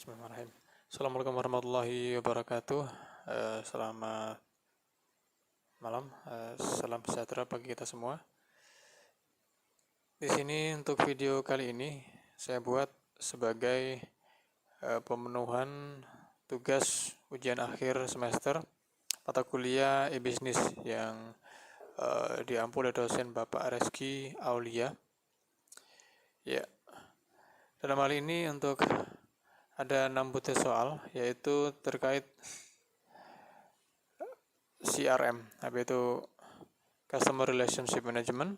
Bismillahirrahmanirrahim. Assalamualaikum warahmatullahi wabarakatuh. Selamat malam. Salam sejahtera bagi kita semua. Di sini untuk video kali ini saya buat sebagai pemenuhan tugas ujian akhir semester mata kuliah e-bisnis yang diampu oleh dosen Bapak Reski Aulia. Ya, dalam hal ini untuk ada 6 butir soal, yaitu terkait CRM, yaitu Customer Relationship Management.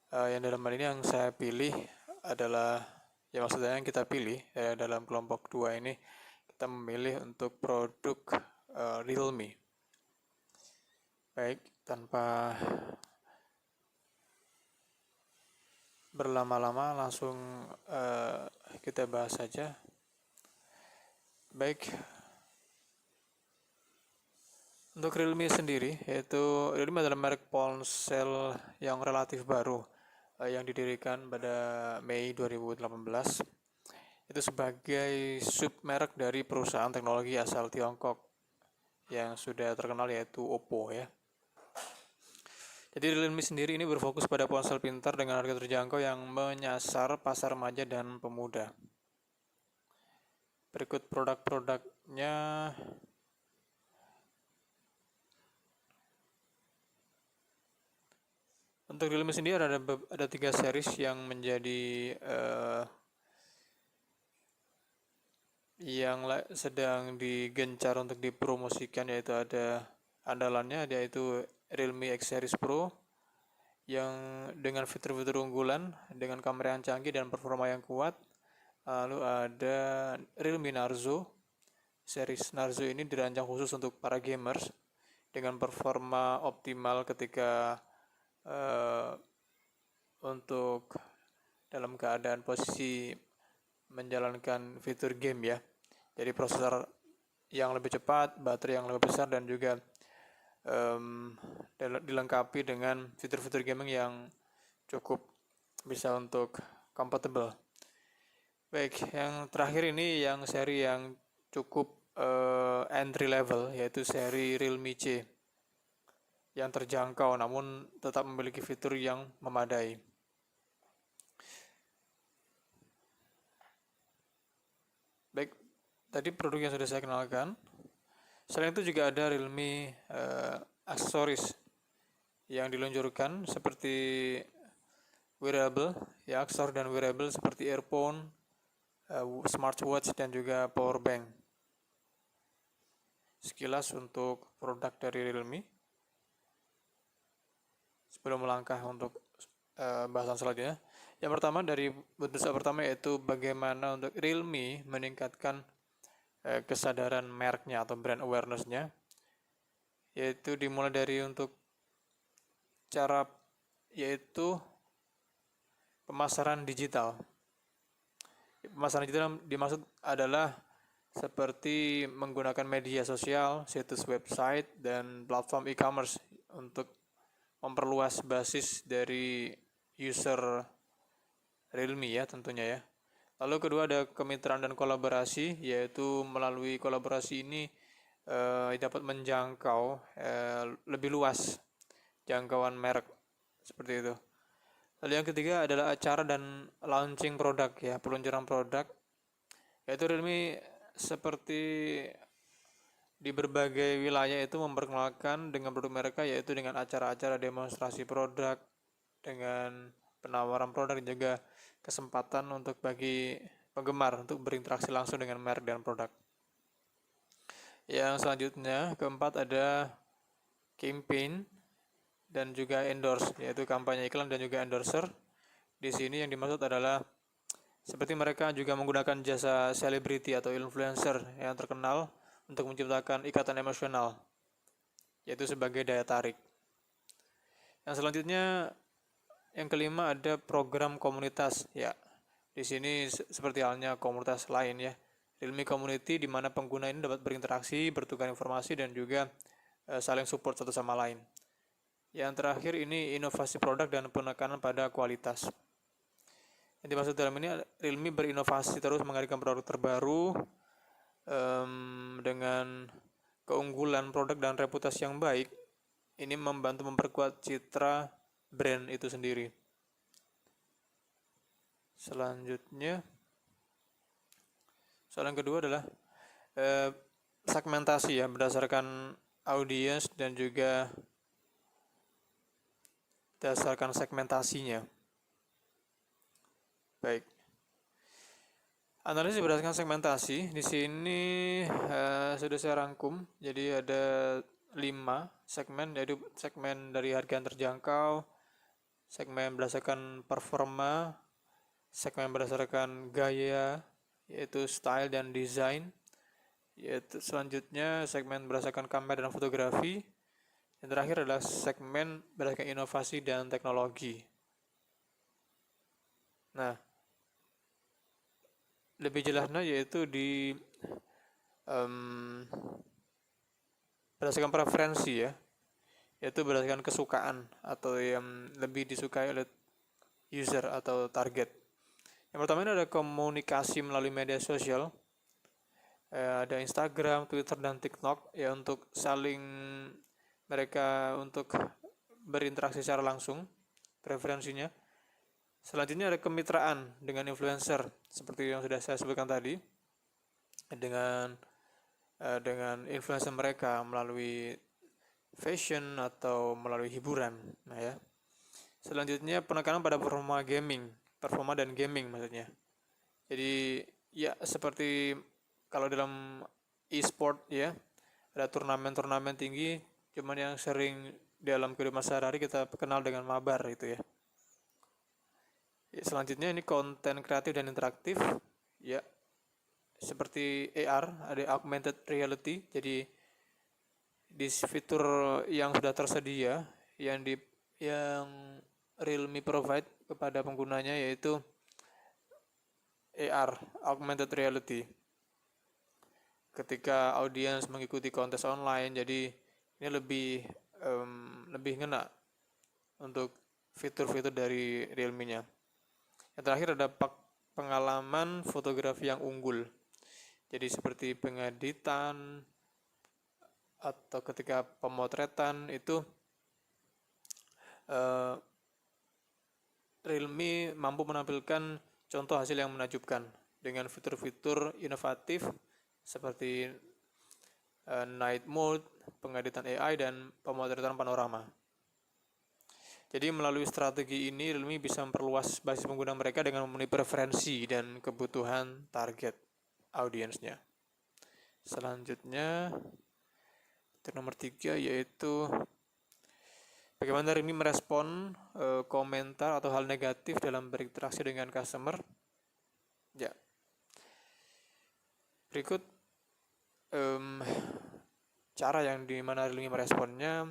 Yang dalam hal ini yang saya pilih adalah, ya maksudnya yang kita pilih dalam kelompok 2 ini, kita memilih untuk produk Realme. Baik, tanpa berlama-lama langsung kita bahas saja. Baik, untuk Realme sendiri, yaitu Realme adalah merek ponsel yang relatif baru yang didirikan pada Mei 2018. Itu sebagai submerek dari perusahaan teknologi asal Tiongkok yang sudah terkenal, yaitu Oppo ya. Jadi Realme sendiri ini berfokus pada ponsel pintar dengan harga terjangkau yang menyasar pasar remaja dan pemuda. Berikut produk-produknya. Untuk Realme sendiri ada 3 series yang menjadi yang sedang digencar untuk dipromosikan, yaitu ada andalannya yaitu Realme X Series Pro yang dengan fitur-fitur unggulan dengan kamera yang canggih dan performa yang kuat. Lalu ada Realme Narzo. Series Narzo ini dirancang khusus untuk para gamers dengan performa optimal ketika untuk dalam keadaan posisi menjalankan fitur game ya. Jadi prosesor yang lebih cepat, baterai yang lebih besar, dan juga dilengkapi dengan fitur-fitur gaming yang cukup bisa untuk compatible. Baik, yang terakhir ini yang seri yang cukup entry level, yaitu seri Realme C yang terjangkau namun tetap memiliki fitur yang memadai. Baik, tadi produk yang sudah saya kenalkan. Selain itu juga ada Realme aksesoris yang diluncurkan seperti wearable, ya, aksesor dan wearable seperti earphone, smartwatch, dan juga power bank. Sekilas untuk produk dari Realme. Sebelum melangkah untuk bahasan selanjutnya, yang pertama dari butir pertama yaitu bagaimana untuk Realme meningkatkan kesadaran mereknya atau brand awareness-nya, yaitu dimulai dari untuk cara yaitu pemasaran digital. Pemasaran digital dimaksud adalah seperti menggunakan media sosial, situs website, dan platform e-commerce untuk memperluas basis dari user Realme ya tentunya ya. Lalu kedua ada kemitraan dan kolaborasi, yaitu melalui kolaborasi ini dapat menjangkau lebih luas jangkauan merek seperti itu. Lalu yang ketiga adalah acara dan launching produk ya, peluncuran produk, yaitu Realme seperti di berbagai wilayah itu memperkenalkan dengan produk mereka, yaitu dengan acara-acara demonstrasi produk, dengan penawaran produk, dan juga kesempatan untuk bagi penggemar untuk berinteraksi langsung dengan merek dan produk. Yang selanjutnya, keempat ada campaign dan juga endorse, yaitu kampanye iklan dan juga endorser. Di sini yang dimaksud adalah seperti mereka juga menggunakan jasa selebriti atau influencer yang terkenal untuk menciptakan ikatan emosional, yaitu sebagai daya tarik. Yang selanjutnya, yang kelima ada program komunitas ya. Di sini seperti halnya komunitas lain ya, Realme Community, di mana pengguna ini dapat berinteraksi, bertukar informasi, dan juga saling support satu sama lain. Yang terakhir ini inovasi produk dan penekanan pada kualitas. Yang dimaksud dalam ini, Realme berinovasi terus menghadirkan produk terbaru dengan keunggulan produk dan reputasi yang baik, ini membantu memperkuat citra brand itu sendiri. Selanjutnya, soal yang kedua adalah segmentasi ya, berdasarkan audiens dan juga berdasarkan segmentasinya. Baik. Analisis berdasarkan segmentasi di sini sudah saya rangkum. Jadi ada 5 segmen, yaitu segmen dari harga yang terjangkau, segmen berdasarkan performa, segmen berdasarkan gaya, yaitu style dan desain, yaitu selanjutnya segmen berdasarkan kamera dan fotografi, yang terakhir adalah segmen berdasarkan inovasi dan teknologi. Nah, lebih jelasnya yaitu di berdasarkan preferensi ya, yaitu berdasarkan kesukaan atau yang lebih disukai oleh user atau target. Yang pertama ini ada komunikasi melalui media sosial, ada Instagram, Twitter, dan TikTok ya, untuk saling mereka untuk berinteraksi secara langsung preferensinya. Selanjutnya ada kemitraan dengan influencer seperti yang sudah saya sebutkan tadi, dengan influencer mereka melalui fashion atau melalui hiburan. Nah ya. Selanjutnya penekanan pada performa dan gaming maksudnya. Jadi ya seperti kalau dalam e-sport ya, ada turnamen-turnamen tinggi, cuman yang sering dalam kehidupan sehari-hari kita kenal dengan mabar itu ya. Selanjutnya ini konten kreatif dan interaktif ya, seperti AR, ada augmented reality. Jadi di fitur yang sudah tersedia yang Realme provide kepada penggunanya, yaitu AR, augmented reality. Ketika audiens mengikuti kontes online, jadi ini lebih ngena untuk fitur-fitur dari Realme-nya. Yang terakhir ada pengalaman fotografi yang unggul. Jadi seperti pengeditan atau ketika pemotretan itu Realme mampu menampilkan contoh hasil yang menakjubkan dengan fitur-fitur inovatif seperti night mode, pengeditan AI, dan pemotretan panorama. Jadi melalui strategi ini Realme bisa memperluas basis pengguna mereka dengan memenuhi preferensi dan kebutuhan target audiensnya. Selanjutnya, nomor 3 yaitu bagaimana Realme merespon komentar atau hal negatif dalam berinteraksi dengan customer. Ya. Berikut cara yang dimana Realme meresponnya.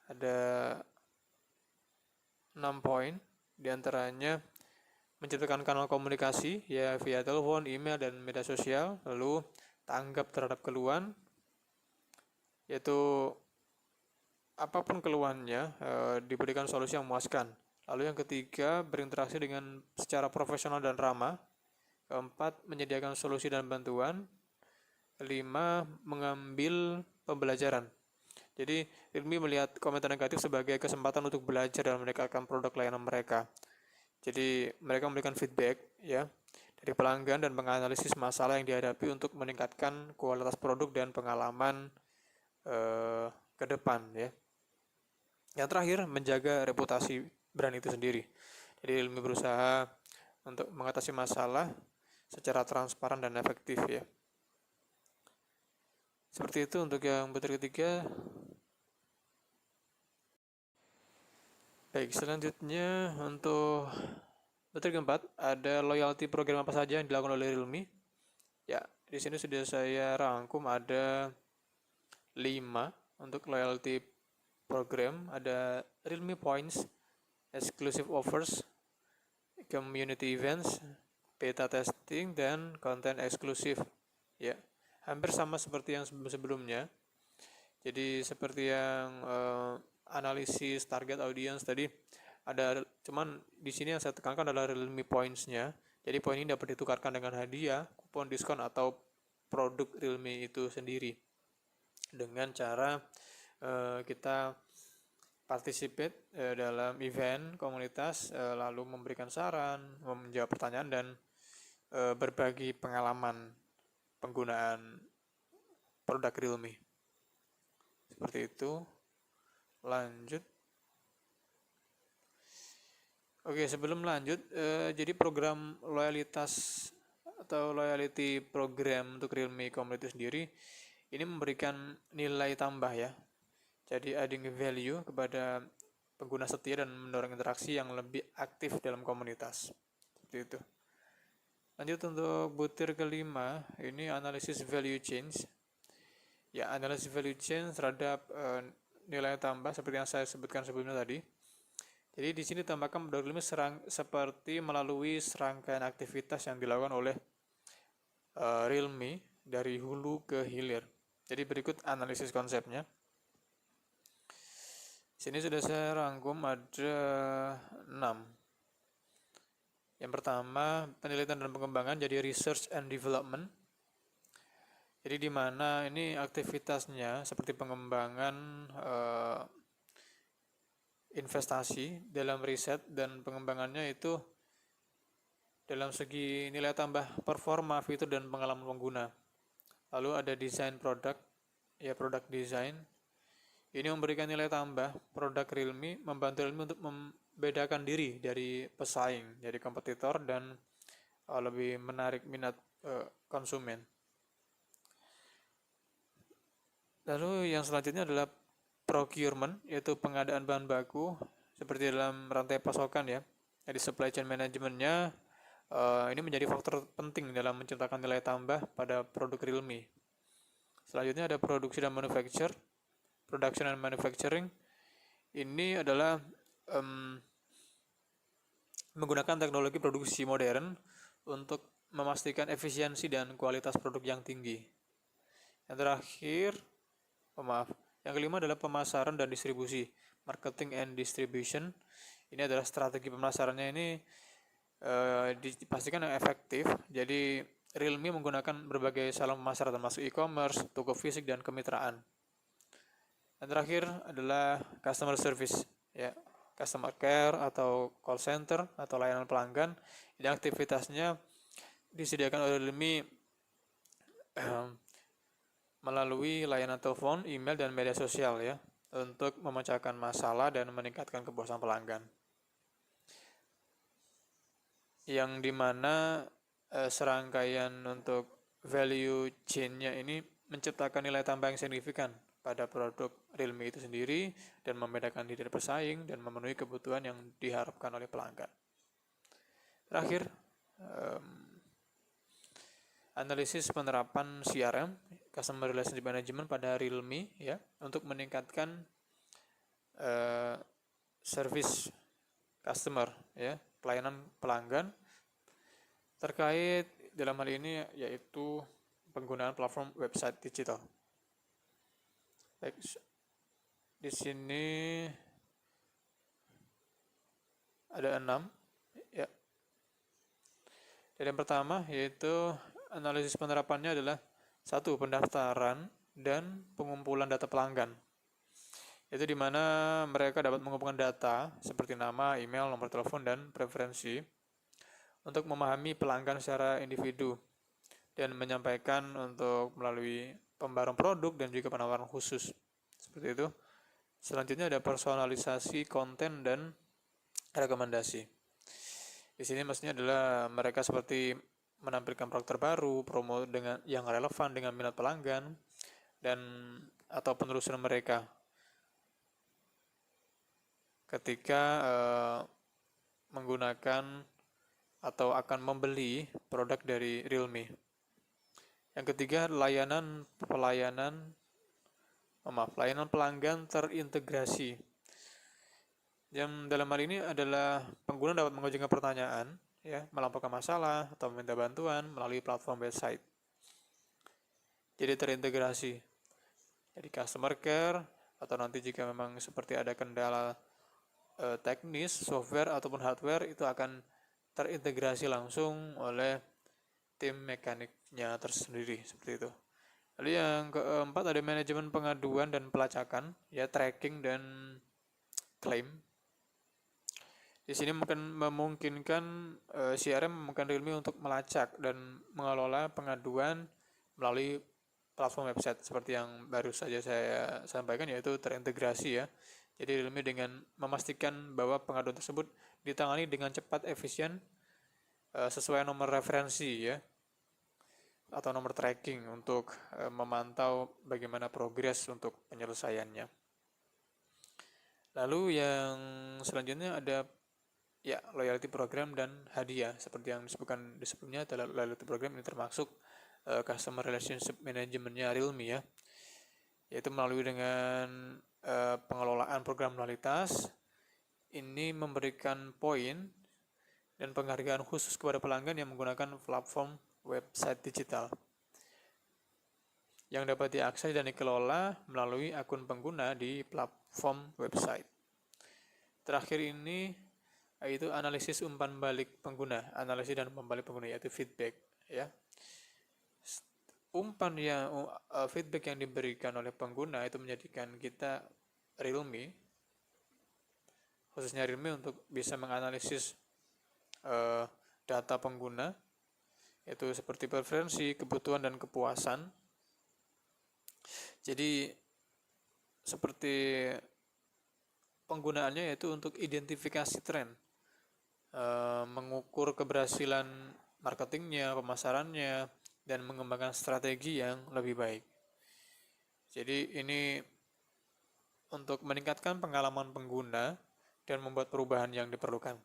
Ada 6 poin, diantaranya menciptakan kanal komunikasi ya via telepon, email, dan media sosial. Lalu tanggap terhadap keluhan, yaitu apapun keluhannya diberikan solusi yang memuaskan. Lalu yang ketiga, berinteraksi dengan secara profesional dan ramah. Keempat, menyediakan solusi dan bantuan. Kelima, mengambil pembelajaran. Jadi Realme melihat komentar negatif sebagai kesempatan untuk belajar dalam meningkatkan produk layanan mereka. Jadi mereka memberikan feedback ya dari pelanggan dan menganalisis masalah yang dihadapi untuk meningkatkan kualitas produk dan pengalaman ke depan ya. Yang terakhir, menjaga reputasi brand itu sendiri. Jadi Realme berusaha untuk mengatasi masalah secara transparan dan efektif ya. Seperti itu untuk yang butir ketiga. Baik, selanjutnya untuk butir keempat, ada loyalty program apa saja yang dilakukan oleh Realme. Ya, di sini sudah saya rangkum ada 5 untuk loyalty program. Ada Realme Points, exclusive offers, community events, beta testing, dan konten eksklusif. Ya, hampir sama seperti yang sebelumnya. Jadi seperti yang analisis target audience tadi, ada cuman di sini yang saya tekankan adalah Realme Points-nya. Jadi poin ini dapat ditukarkan dengan hadiah, kupon diskon, atau produk Realme itu sendiri dengan cara kita participate dalam event komunitas, lalu memberikan saran, menjawab pertanyaan, dan berbagi pengalaman penggunaan produk Realme. Seperti itu. Lanjut. Oke, sebelum lanjut, jadi program loyalitas atau loyalty program untuk Realme Community sendiri ini memberikan nilai tambah ya. Jadi adding value kepada pengguna setia dan mendorong interaksi yang lebih aktif dalam komunitas. Seperti itu. Lanjut untuk butir kelima, ini analisis value change. Ya, analisis value change terhadap nilai tambah seperti yang saya sebutkan sebelumnya tadi. Jadi di sini tambahkan produk Realme seperti melalui serangkaian aktivitas yang dilakukan oleh Realme dari hulu ke hilir. Jadi berikut analisis konsepnya. Sini sudah saya rangkum ada 6. Yang pertama, penelitian dan pengembangan, jadi research and development. Jadi di mana ini aktivitasnya seperti pengembangan investasi dalam riset dan pengembangannya itu dalam segi nilai tambah performa, fitur, dan pengalaman pengguna. Lalu ada desain produk, ya produk design. Ini memberikan nilai tambah produk Realme, membantu Realme untuk membedakan diri dari pesaing, dari kompetitor, dan lebih menarik minat konsumen. Lalu yang selanjutnya adalah procurement, yaitu pengadaan bahan baku seperti dalam rantai pasokan ya. Jadi supply chain manajemennya ini menjadi faktor penting dalam menciptakan nilai tambah pada produk Realme. Selanjutnya ada produksi dan production and manufacturing. Ini adalah menggunakan teknologi produksi modern untuk memastikan efisiensi dan kualitas produk yang tinggi. Yang terakhir, yang kelima adalah pemasaran dan distribusi, marketing and distribution. Ini adalah strategi pemasarannya ini dipastikan yang efektif. Jadi Realme menggunakan berbagai saluran pemasaran termasuk e-commerce, toko fisik, dan kemitraan. Dan terakhir adalah customer service, ya, customer care atau call center atau layanan pelanggan. Ini aktivitasnya disediakan oleh Realme melalui layanan telepon, email, dan media sosial ya, untuk memecahkan masalah dan meningkatkan kepuasan pelanggan. Yang dimana serangkaian untuk value chain-nya ini menciptakan nilai tambah yang signifikan pada produk Realme itu sendiri dan membedakan diri dari pesaing dan memenuhi kebutuhan yang diharapkan oleh pelanggan. Terakhir, analisis penerapan CRM, Customer Relationship Management pada Realme ya, untuk meningkatkan service customer ya, pelayanan pelanggan terkait dalam hal ini yaitu penggunaan platform website digital. Baik, di sini ada 6 ya. Dan yang pertama yaitu analisis penerapannya adalah 1. Pendaftaran dan pengumpulan data pelanggan. Itu di mana mereka dapat mengumpulkan data seperti nama, email, nomor telepon, dan preferensi untuk memahami pelanggan secara individu dan menyampaikan untuk melalui pembaruan produk dan juga penawaran khusus. Seperti itu. Selanjutnya ada personalisasi konten dan rekomendasi. Di sini maksudnya adalah mereka seperti menampilkan produk terbaru, promo dengan yang relevan dengan minat pelanggan dan atau penelusuran mereka ketika menggunakan atau akan membeli produk dari Realme. Yang ketiga, layanan pelanggan terintegrasi. Yang dalam hal ini adalah pengguna dapat mengajukan pertanyaan, ya, melaporkan masalah atau meminta bantuan melalui platform website. Jadi terintegrasi. Jadi customer care atau nanti jika memang seperti ada kendala teknis, software ataupun hardware itu akan terintegrasi langsung oleh tim mekaniknya tersendiri, seperti itu. Lalu yang keempat ada manajemen pengaduan dan pelacakan, ya tracking dan klaim. Di sini memungkinkan CRM memungkinkan Realme untuk melacak dan mengelola pengaduan melalui platform website seperti yang baru saja saya sampaikan, yaitu terintegrasi ya. Jadi Realme dengan memastikan bahwa pengaduan tersebut ditangani dengan cepat, efisien, sesuai nomor referensi ya, atau nomor tracking untuk memantau bagaimana progres untuk penyelesaiannya. Lalu yang selanjutnya ada ya loyalty program dan hadiah. Seperti yang disebutkan di sebelumnya, adalah loyalty program ini termasuk customer relationship manajemennya Realme ya, yaitu melalui dengan pengelolaan program loyalitas. Ini memberikan poin dan penghargaan khusus kepada pelanggan yang menggunakan platform website digital yang dapat diakses dan dikelola melalui akun pengguna di platform website. Terakhir ini yaitu analisis umpan balik pengguna, analisis dan umpan balik pengguna, yaitu feedback ya. Feedback yang diberikan oleh pengguna itu menjadikan kita Realme, khususnya Realme, untuk bisa menganalisis data pengguna, yaitu seperti preferensi, kebutuhan, dan kepuasan. Jadi seperti penggunaannya yaitu untuk identifikasi tren, mengukur keberhasilan marketingnya, pemasarannya, dan mengembangkan strategi yang lebih baik. Jadi ini untuk meningkatkan pengalaman pengguna dan membuat perubahan yang diperlukan.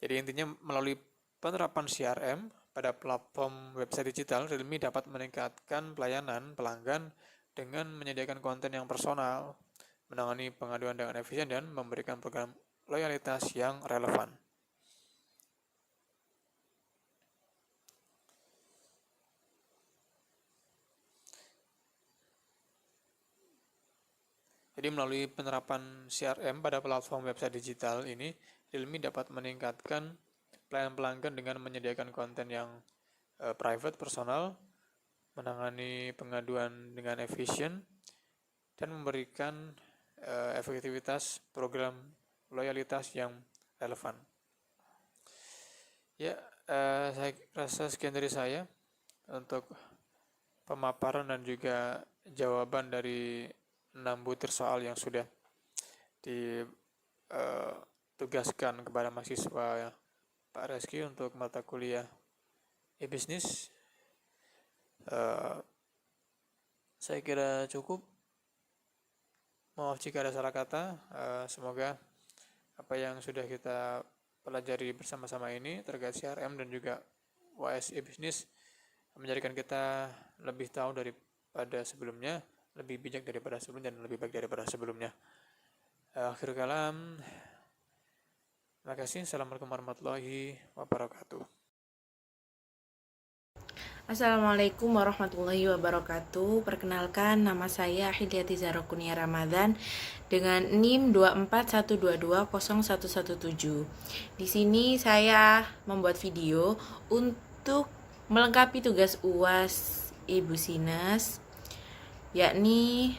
Jadi intinya melalui penerapan CRM pada platform website digital, Realme dapat meningkatkan pelayanan pelanggan dengan menyediakan konten yang personal, menangani pengaduan dengan efisien, dan memberikan program loyalitas yang relevan. Jadi melalui penerapan CRM pada platform website digital ini, Realme dapat meningkatkan pelayanan pelanggan dengan menyediakan konten yang private, personal, menangani pengaduan dengan efisien, dan memberikan efektivitas program loyalitas yang relevan. Ya, saya rasa sekian dari saya untuk pemaparan dan juga jawaban dari 6 butir soal yang sudah ditugaskan kepada mahasiswa Pak Reski untuk mata kuliah e-bisnis. Saya kira cukup. Maaf jika ada salah kata. Semoga apa yang sudah kita pelajari bersama-sama ini terkait CRM dan juga WS e-bisnis menjadikan kita lebih tahu daripada sebelumnya, lebih bijak daripada sebelumnya, dan lebih baik daripada sebelumnya. Akhir kalam, terima kasih. Assalamualaikum warahmatullahi wabarakatuh. Assalamualaikum warahmatullahi wabarakatuh. Perkenalkan, nama saya Hilyati Zahra Kurnia Ramadan dengan NIM 241220117. Di sini saya membuat video untuk melengkapi tugas UAS Ibu Sines, yakni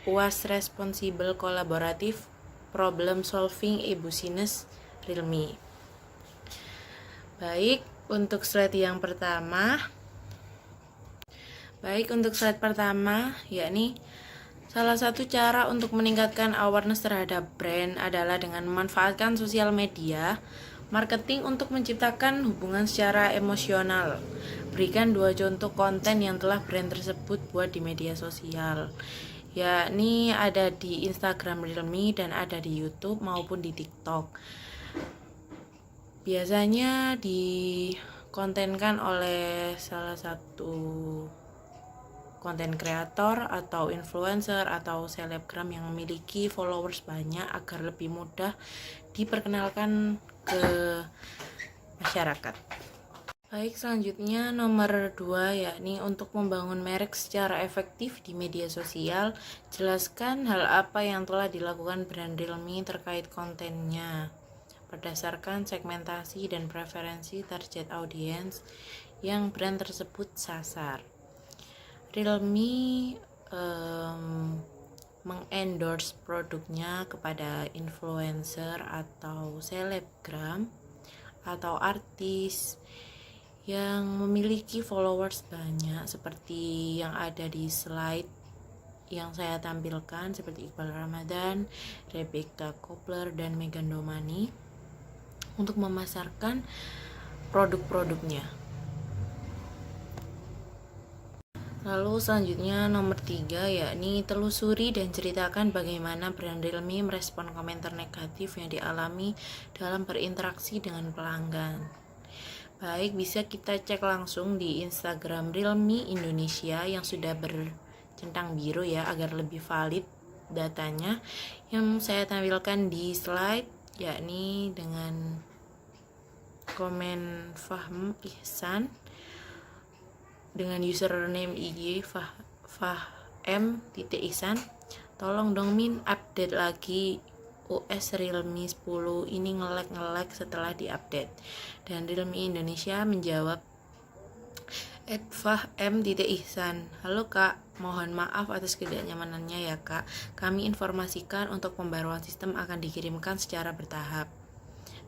UAS Responsible Kolaboratif Problem Solving Ibu Sines Realme. Baik, untuk slide pertama, yakni salah satu cara untuk meningkatkan awareness terhadap brand adalah dengan memanfaatkan sosial media marketing untuk menciptakan hubungan secara emosional. Berikan 2 contoh konten yang telah brand tersebut buat di media sosial, yakni ada di Instagram Realme dan ada di YouTube maupun di TikTok. Biasanya dikontenkan oleh salah satu konten kreator atau influencer atau selebgram yang memiliki followers banyak agar lebih mudah diperkenalkan ke masyarakat. Baik, selanjutnya nomor 2, yakni untuk membangun merek secara efektif di media sosial. Jelaskan hal apa yang telah dilakukan brand Realme terkait kontennya berdasarkan segmentasi dan preferensi target audience yang brand tersebut sasar. Realme mengendorse produknya kepada influencer atau selebgram atau artis yang memiliki followers banyak seperti yang ada di slide yang saya tampilkan, seperti Iqbal Ramadan, Rebecca Coppler, dan Megan Domani, untuk memasarkan produk-produknya. Lalu selanjutnya nomor 3, yakni telusuri dan ceritakan bagaimana brand Realme merespon komentar negatif yang dialami dalam berinteraksi dengan pelanggan. Baik, bisa kita cek langsung di Instagram Realme Indonesia yang sudah bercentang biru ya, agar lebih valid datanya, yang saya tampilkan di slide, yakni dengan komen Fahm Ihsan dengan username IG fahm.ihsan. Tolong dong Min, update lagi US Realme 10 ini nge-lag setelah diupdate. Dan Realme Indonesia menjawab @fahm.ihsan, halo kak, mohon maaf atas ketidaknyamanannya ya kak, kami informasikan untuk pembaruan sistem akan dikirimkan secara bertahap.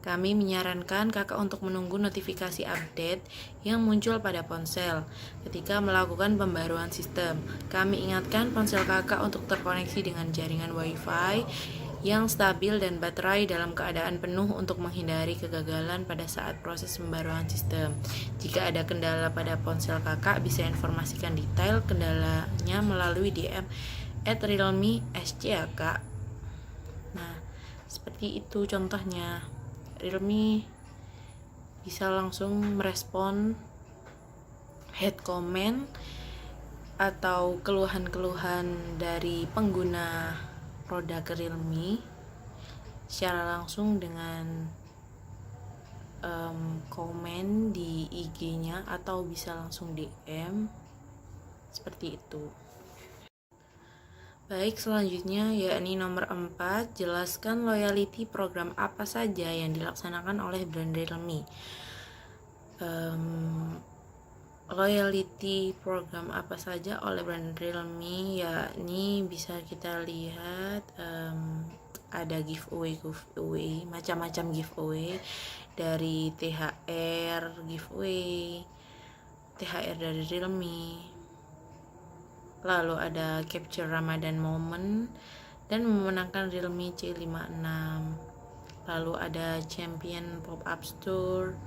Kami menyarankan kakak untuk menunggu notifikasi update yang muncul pada ponsel ketika melakukan pembaruan sistem. Kami ingatkan ponsel kakak untuk terkoneksi dengan jaringan WiFi yang stabil dan baterai dalam keadaan penuh untuk menghindari kegagalan pada saat proses pembaruan sistem. Jika ada kendala pada ponsel kakak, bisa informasikan detail kendalanya melalui DM @realme.sc ya kak. Nah, seperti itu contohnya. Realme bisa langsung merespon head comment atau keluhan-keluhan dari pengguna produk Realme secara langsung dengan komen di IG-nya atau bisa langsung DM, seperti itu. Baik, selanjutnya yakni nomor 4, jelaskan loyalty program apa saja yang dilaksanakan oleh brand Realme. Loyalty program apa saja oleh brand Realme, yakni bisa kita lihat ada giveaway, macam-macam giveaway, dari THR giveaway, THR dari Realme. Lalu ada capture Ramadan moment dan memenangkan Realme C56. Lalu ada champion pop-up store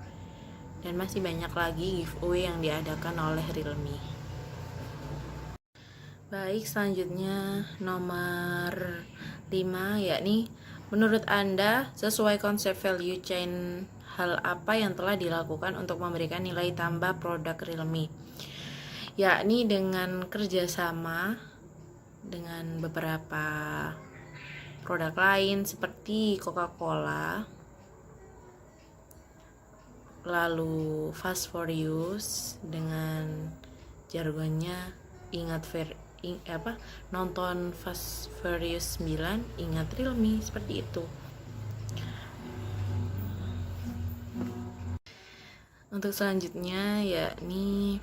dan masih banyak lagi giveaway yang diadakan oleh Realme. Baik, selanjutnya nomor 5, yakni menurut Anda sesuai konsep value chain, hal apa yang telah dilakukan untuk memberikan nilai tambah produk Realme? Yakni dengan kerjasama dengan beberapa produk lain seperti Coca-Cola, lalu Fast for Use dengan jargonnya nonton Fast Furious 9 ingat Realme, seperti itu. Untuk selanjutnya yakni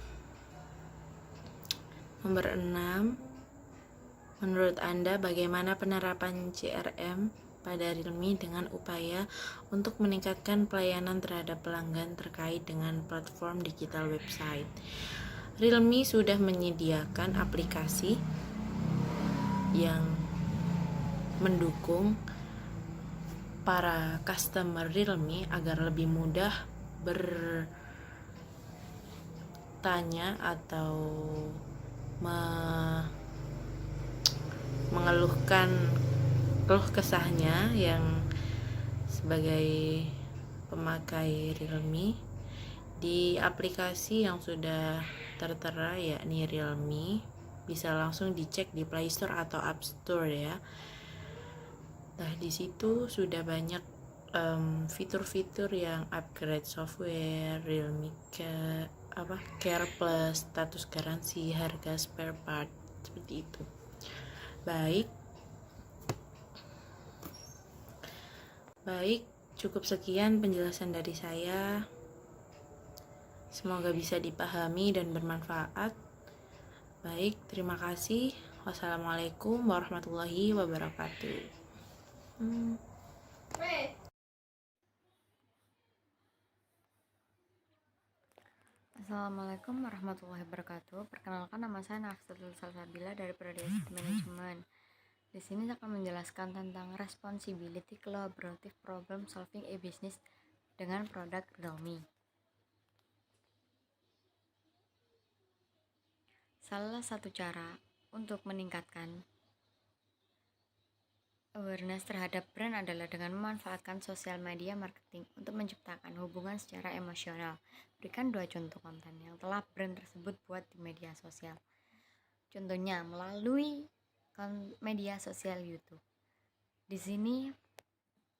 nomor 6, menurut Anda bagaimana penerapan CRM pada Realme dengan upaya untuk meningkatkan pelayanan terhadap pelanggan terkait dengan platform digital website? Realme sudah menyediakan aplikasi yang mendukung para customer Realme agar lebih mudah bertanya atau mengeluhkan keluh kesahnya yang sebagai pemakai Realme di aplikasi yang sudah tertera, yakni Realme. Bisa langsung dicek di Play Store atau App Store ya. Nah, di situ sudah banyak fitur-fitur yang upgrade software Realme Care Plus, status garansi, harga spare part, seperti itu. Baik, cukup sekian penjelasan dari saya. Semoga bisa dipahami dan bermanfaat. Baik, terima kasih. Wassalamualaikum warahmatullahi wabarakatuh. Assalamualaikum warahmatullahi wabarakatuh. Perkenalkan, nama saya Nafsatul Salsabila dari Prodi Manajemen. Di sini saya akan menjelaskan tentang responsibility collaborative problem solving e-business dengan produk Realme. Salah satu cara untuk meningkatkan awareness terhadap brand adalah dengan memanfaatkan sosial media marketing untuk menciptakan hubungan secara emosional. Berikan 2 contoh konten yang telah brand tersebut buat di media sosial. Contohnya melalui media sosial YouTube. Di sini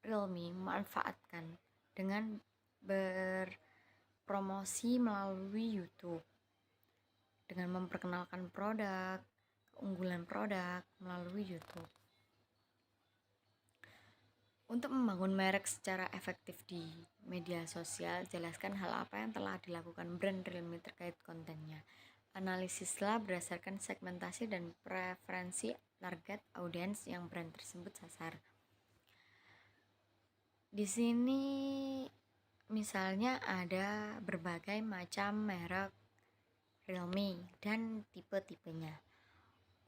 Realme memanfaatkan dengan berpromosi melalui YouTube dengan memperkenalkan produk, keunggulan produk melalui YouTube. Untuk membangun merek secara efektif di media sosial, jelaskan hal apa yang telah dilakukan brand Realme terkait kontennya. Analisislah berdasarkan segmentasi dan preferensi target audiens yang brand tersebut sasar. Di sini misalnya ada berbagai macam merek Realme dan tipe-tipenya.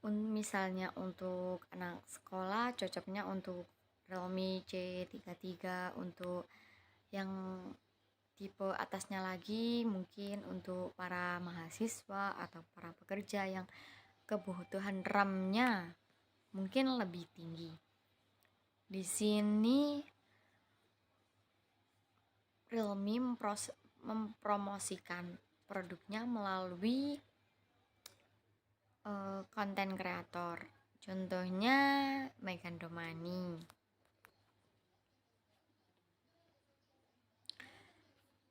Misalnya untuk anak sekolah cocoknya untuk Realme C33, untuk yang tipe atasnya lagi mungkin untuk para mahasiswa atau para pekerja yang kebutuhan RAM-nya mungkin lebih tinggi. Di sini Realme mempromosikan produknya melalui konten kreator. Contohnya Megan Domani.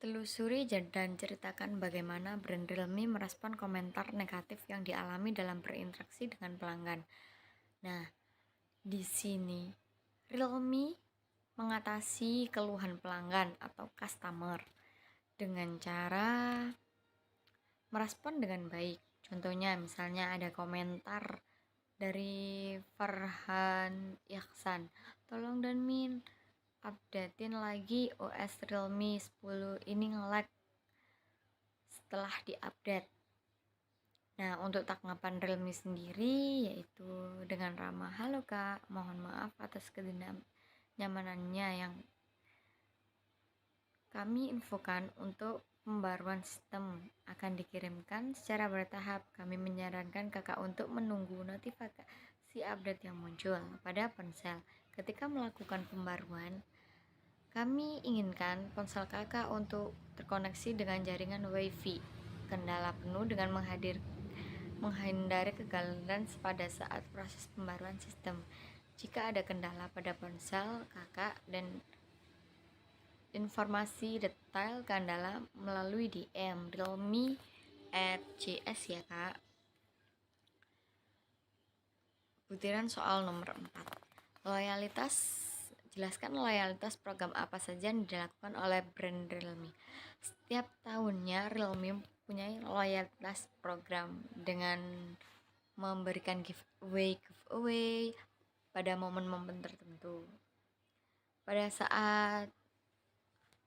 Telusuri dan ceritakan bagaimana brand Realme merespon komentar negatif yang dialami dalam berinteraksi dengan pelanggan. Nah, di sini Realme mengatasi keluhan pelanggan atau customer dengan cara merespon dengan baik. Contohnya misalnya ada komentar dari Farhan Ihsan, tolong dan Min updatein lagi OS Realme 10 ini nge-lag setelah diupdate. Nah, untuk tanggapan Realme sendiri yaitu dengan ramah, halo kak, mohon maaf atas ketidaknyamanannya yang kami infokan untuk pembaruan sistem akan dikirimkan secara bertahap. Kami menyarankan kakak untuk menunggu notifikasi update yang muncul pada ponsel. Ketika melakukan pembaruan, kami inginkan ponsel kakak untuk terkoneksi dengan jaringan WiFi. Kendala penuh dengan menghindari kegagalan pada saat proses pembaruan sistem. Jika ada kendala pada ponsel kakak dan informasi detail kendala melalui DM Realme RCS ya kak. Butiran soal nomor 4. Loyalitas. Jelaskan loyalitas program apa saja yang dilakukan oleh brand Realme. Setiap tahunnya Realme mempunyai loyalitas program dengan memberikan giveaway pada momen-momen tertentu. Pada saat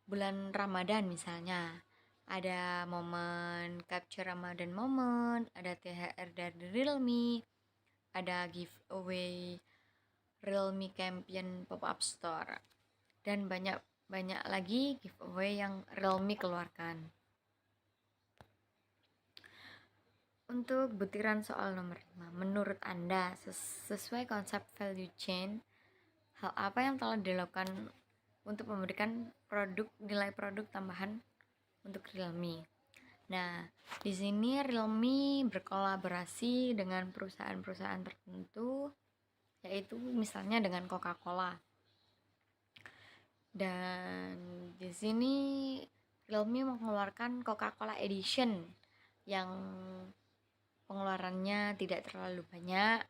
bulan Ramadan misalnya, ada momen capture Ramadan moment, ada THR dari Realme, ada giveaway Realme Champion Pop-up Store, dan banyak lagi giveaway yang Realme keluarkan. Untuk butiran soal nomor 5, menurut Anda sesuai konsep value chain, hal apa yang telah dilakukan untuk memberikan nilai produk tambahan untuk Realme? Nah, di sini Realme berkolaborasi dengan perusahaan-perusahaan tertentu, yaitu misalnya dengan Coca-Cola. Dan di sini Realme mengeluarkan Coca-Cola Edition yang pengeluarannya tidak terlalu banyak,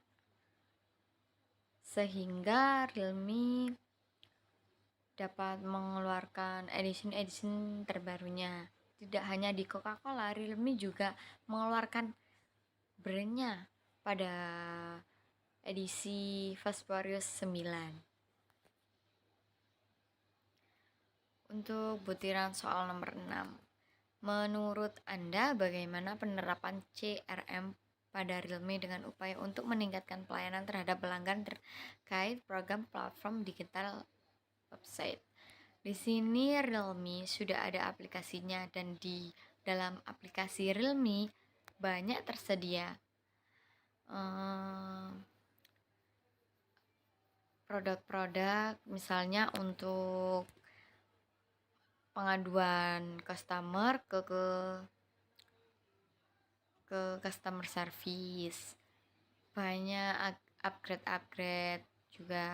sehingga Realme dapat mengeluarkan edisi terbarunya. Tidak hanya di Coca-Cola, Realme juga mengeluarkan brandnya pada edisi Fast Furious 9. Untuk butiran soal nomor 6. Menurut Anda bagaimana penerapan CRM pada Realme dengan upaya untuk meningkatkan pelayanan terhadap pelanggan terkait program platform digital website? Di sini Realme sudah ada aplikasinya dan di dalam aplikasi Realme banyak tersedia produk-produk, misalnya untuk pengaduan customer ke customer service, banyak upgrade juga,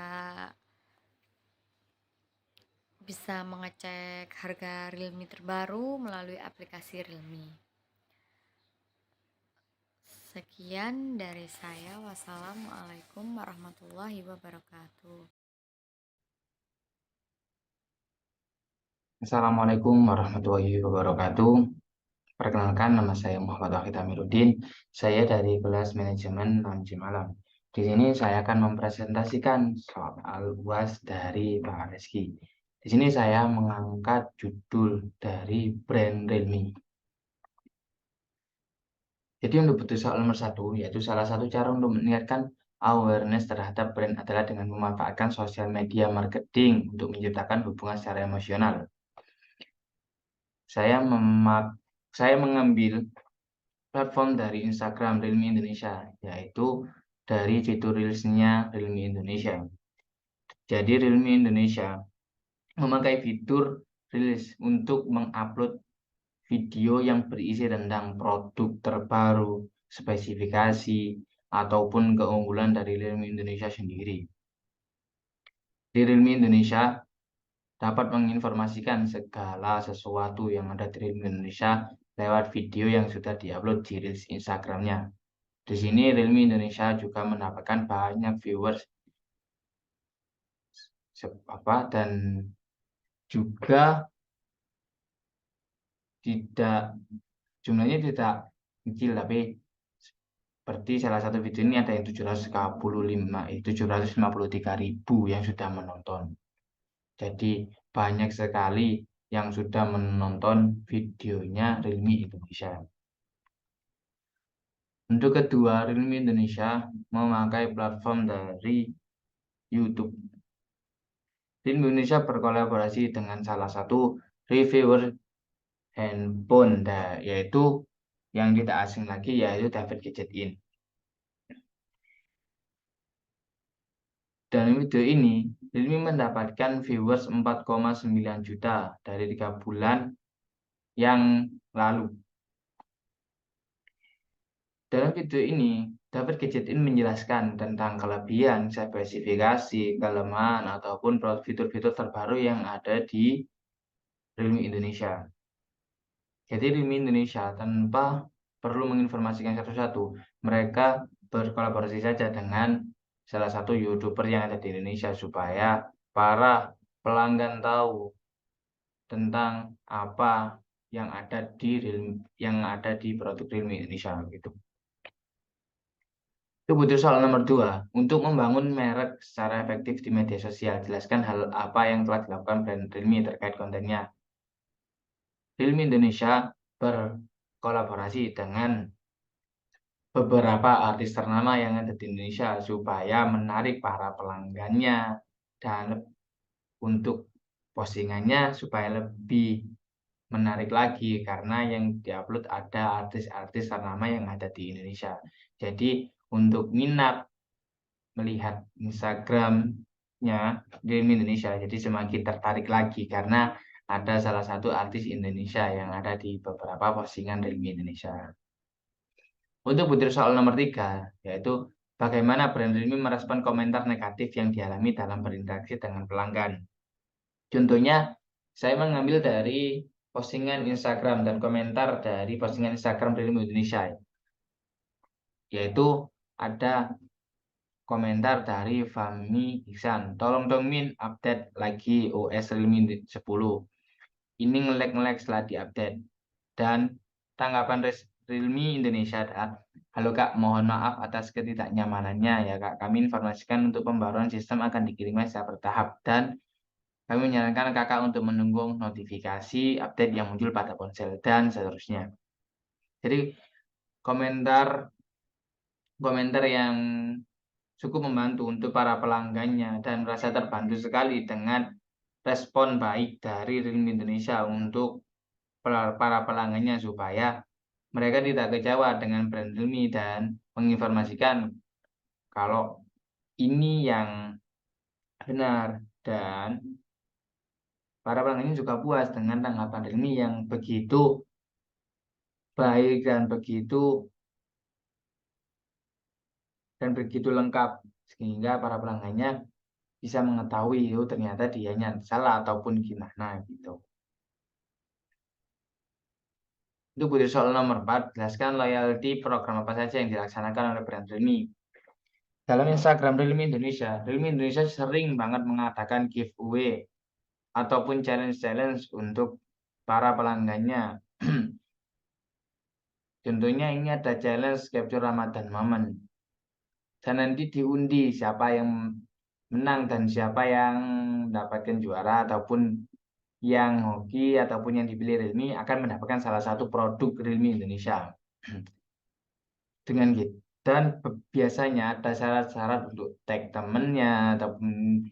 bisa mengecek harga Realme terbaru melalui aplikasi Realme. Sekian dari saya. Wassalamualaikum warahmatullahi wabarakatuh. Assalamualaikum warahmatullahi wabarakatuh. Perkenalkan, nama saya Muhammad Wahid Amiruddin. Saya dari kelas manajemen 6 Malam. Di sini saya akan mempresentasikan soal UAS dari Pak Reski. Di sini saya mengangkat judul dari brand Realme. Jadi untuk butuh soal nomor 1, yaitu salah satu cara untuk meningkatkan awareness terhadap brand adalah dengan memanfaatkan sosial media marketing untuk menciptakan hubungan secara emosional. Saya mengambil platform dari Instagram Realme Indonesia, yaitu dari fitur Reels-nya Realme Indonesia. Jadi Realme Indonesia memakai fitur Reels untuk mengupload video yang berisi tentang produk terbaru, spesifikasi, ataupun keunggulan dari Realme Indonesia sendiri. Di Realme Indonesia dapat menginformasikan segala sesuatu yang ada di Realme Indonesia lewat video yang sudah diupload di Reels Instagramnya. Di sini Realme Indonesia juga mendapatkan banyak viewers dan juga jumlahnya tidak kecil, tapi seperti salah satu video ini ada yang 753.000 yang sudah menonton. Jadi banyak sekali yang sudah menonton videonya Realme Indonesia. Untuk kedua, Realme Indonesia memakai platform dari YouTube. Realme Indonesia berkolaborasi dengan salah satu reviewer handphone, yaitu yang tidak asing lagi, yaitu David Gadget In. Dalam video ini, Realme mendapatkan viewers 4,9 juta dari 3 bulan yang lalu. Dalam video ini, David Gadget In menjelaskan tentang kelebihan, spesifikasi, kelemahan, ataupun fitur-fitur terbaru yang ada di Realme Indonesia. Jadi Realme Indonesia tanpa perlu menginformasikan satu-satu, mereka berkolaborasi saja dengan salah satu YouTuber yang ada di Indonesia supaya para pelanggan tahu tentang apa yang ada di produk Realme Indonesia gitu. Itu butuh soal nomor 2. Untuk membangun merek secara efektif di media sosial, jelaskan hal apa yang telah dilakukan brand Realme terkait kontennya. Realme Indonesia berkolaborasi dengan beberapa artis ternama yang ada di Indonesia supaya menarik para pelanggannya dan untuk postingannya supaya lebih menarik lagi karena yang diupload ada artis-artis ternama yang ada di Indonesia. Jadi untuk minat melihat Instagramnya di Indonesia, jadi semakin tertarik lagi karena ada salah satu artis Indonesia yang ada di beberapa postingan Realme Indonesia. Untuk butir soal nomor 3, yaitu bagaimana brand Realme merespon komentar negatif yang dialami dalam berinteraksi dengan pelanggan. Contohnya, saya mengambil dari postingan Instagram dan komentar dari postingan Instagram Realme Indonesia, yaitu ada komentar dari Fahmi Iksan. Tolong dong Min, update lagi OS Realme 10. Ini nge-lag setelah diupdate. Dan tanggapan Realme Indonesia adalah, halo Kak, mohon maaf atas ketidaknyamanannya ya Kak. Kami informasikan untuk pembaruan sistem akan dikirimkan secara bertahap dan kami menyarankan Kakak untuk menunggu notifikasi update yang muncul pada ponsel dan seterusnya. Jadi komentar yang cukup membantu untuk para pelanggannya dan merasa terbantu sekali dengan respon baik dari Realme Indonesia untuk para pelanggannya supaya mereka tidak kecewa dengan brand Realme dan menginformasikan kalau ini yang benar, dan para pelanggannya juga puas dengan tanggapan Realme yang begitu baik dan begitu lengkap, sehingga para pelanggannya bisa mengetahui ternyata dianya salah ataupun gimana gitu. Untuk butir soal nomor 4, jelaskan loyalty program apa saja yang dilaksanakan oleh brand Realme. Dalam Instagram Realme Indonesia sering banget mengadakan giveaway ataupun challenge untuk para pelanggannya. Contohnya ini ada challenge capture Ramadan Moment. Dan nanti diundi siapa yang menang dan siapa yang mendapatkan juara ataupun yang hoki ataupun yang dipilih Realme akan mendapatkan salah satu produk Realme Indonesia. Dengan gitu. Dan biasanya ada syarat-syarat untuk tag temennya ataupun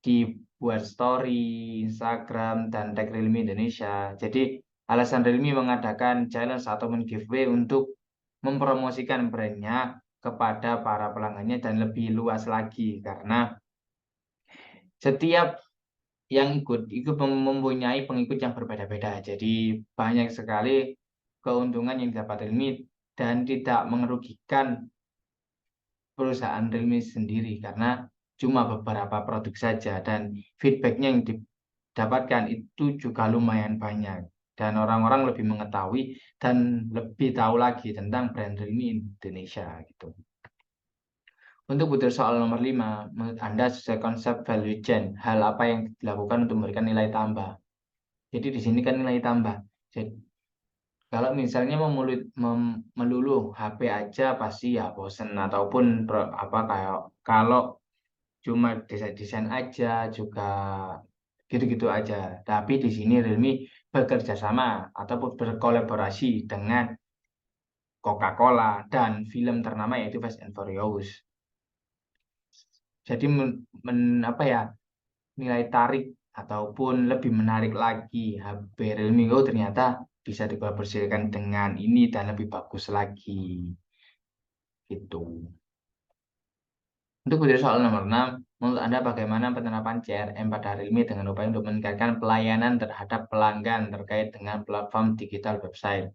dibuat story Instagram dan tag Realme Indonesia. Jadi alasan Realme mengadakan challenge ataupun giveaway untuk mempromosikan brandnya kepada para pelanggannya dan lebih luas lagi, karena setiap yang ikut mempunyai pengikut yang berbeda-beda. Jadi banyak sekali keuntungan yang didapat Realme dan tidak merugikan perusahaan Realme sendiri karena cuma beberapa produk saja dan feedbacknya yang didapatkan itu juga lumayan banyak dan orang-orang lebih mengetahui dan lebih tahu lagi tentang brand Realme Indonesia gitu. Untuk butir soal nomor 5, menurut Anda sesuai konsep value chain, hal apa yang dilakukan untuk memberikan nilai tambah? Jadi di sini kan nilai tambah. Jadi kalau misalnya melulu HP aja pasti ya bosen, ataupun kayak kalau cuma desain aja juga gitu-gitu aja. Tapi di sini Realme bekerja sama ataupun berkolaborasi dengan Coca-Cola dan film ternama yaitu Fast and Furious. Jadi nilai tarik ataupun lebih menarik lagi HP Realme ternyata bisa dikolaborasikan dengan ini dan lebih bagus lagi gitu. Untuk butir soal nomor 6, menurut Anda bagaimana penerapan CRM pada Realme dengan upaya untuk meningkatkan pelayanan terhadap pelanggan terkait dengan platform digital website?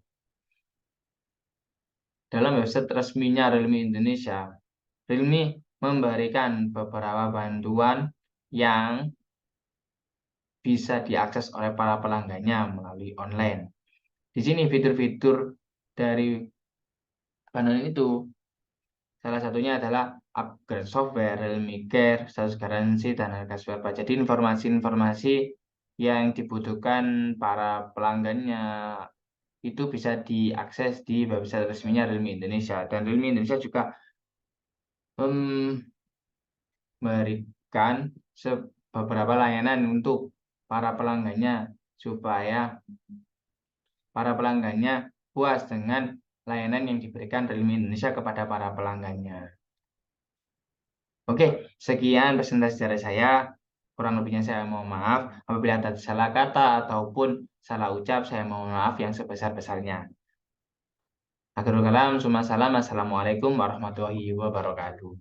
Dalam website resminya Realme Indonesia, Realme memberikan beberapa bantuan yang bisa diakses oleh para pelanggannya melalui online. Di sini fitur-fitur dari bantuan itu salah satunya adalah upgrade software, Realme Care, status garansi, dan harga spare part. Jadi informasi-informasi yang dibutuhkan para pelanggannya itu bisa diakses di website resminya Realme Indonesia. Dan Realme Indonesia juga memberikan beberapa layanan untuk para pelanggannya supaya para pelanggannya puas dengan layanan yang diberikan Realme Indonesia kepada para pelanggannya. Oke, sekian presentasi dari saya. Kurang lebihnya saya mohon maaf. Apabila ada salah kata ataupun salah ucap, saya mohon maaf yang sebesar-besarnya. Akhirul kalam, assalamualaikum warahmatullahi wabarakatuh.